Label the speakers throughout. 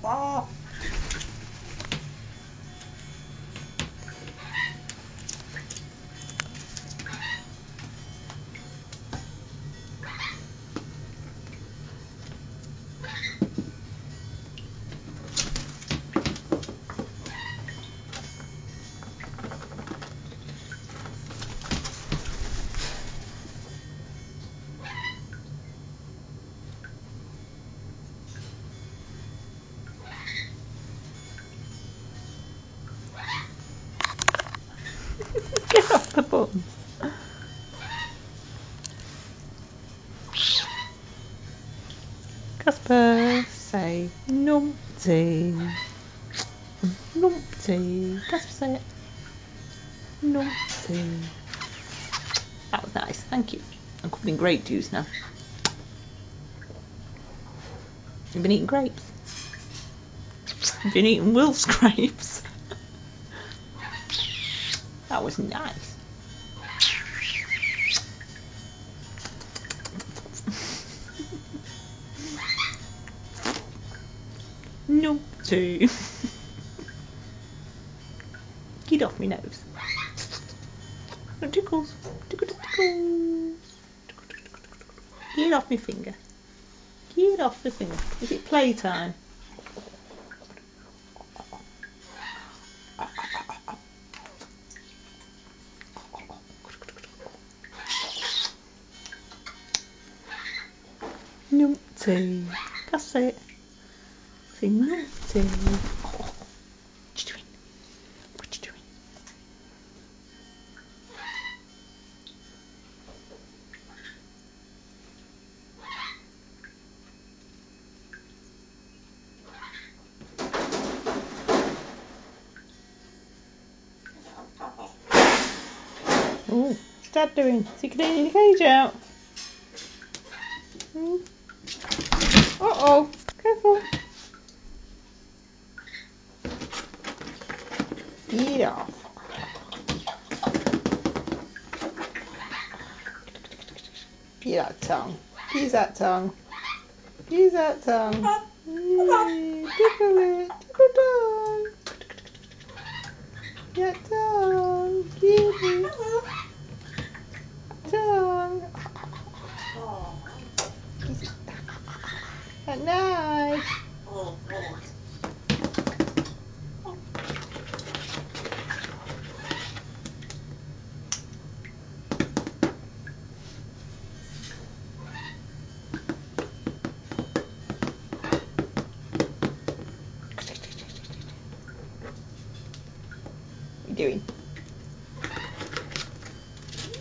Speaker 1: off. Get off the button. Casper, say numpty. Numpty. Casper, say it. Numpty. That was nice, thank you. I'm covered in grape juice now. You've been eating grapes? You've been eating Wilf's grapes? That was nice. Numpty. Get off my nose. It tickles. Tickle, tickles. Get off my finger. Get off the finger. Is it playtime? Numpty. That's it. Say numpty. Oh, what you doing? What you doing? Oh, what's Dad doing? Is he cleaning the cage out? Uh-oh, careful. Get off. Get that tongue. Use that tongue. Use that tongue. Tickle it. Tickle tongue. Get tongue. Give it. Tongue. Nice. What are you doing?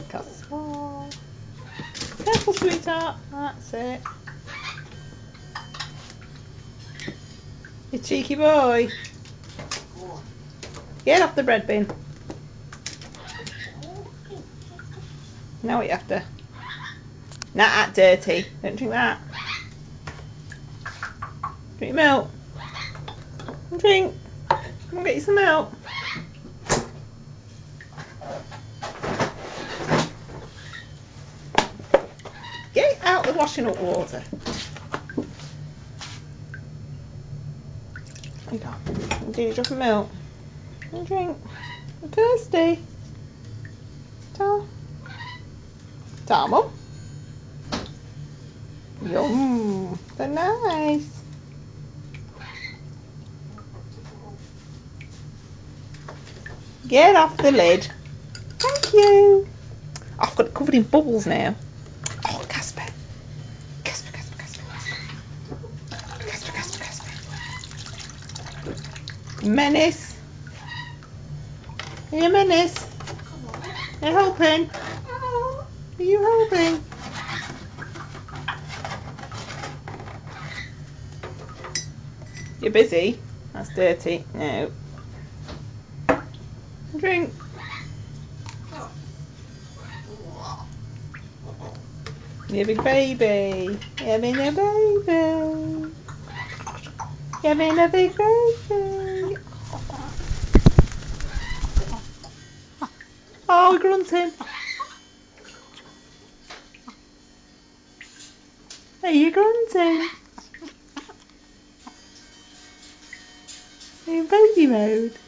Speaker 1: Casper. Careful, sweetheart. That's it. You cheeky boy. Get off the bread bin. Now what you have to. Not that dirty. Don't drink that. Drink your milk. Drink. Come on, get you some milk. Get out the washing up water. There you go. Do you drop of milk? And drink. I'm thirsty. Tell. Tell Mum. Yum. They're nice. Get off the lid. Thank you. I've got it covered in bubbles now. Oh, Casper. Casper, Casper, Casper. Casper, Casper, Casper. Menace. Are you a menace? Are you helping? Are you helping? You're busy. That's dirty. No. Drink. You're a big baby. You're having a baby. You're having a big baby. Oh, grunting. Are you grunting? in baby mode.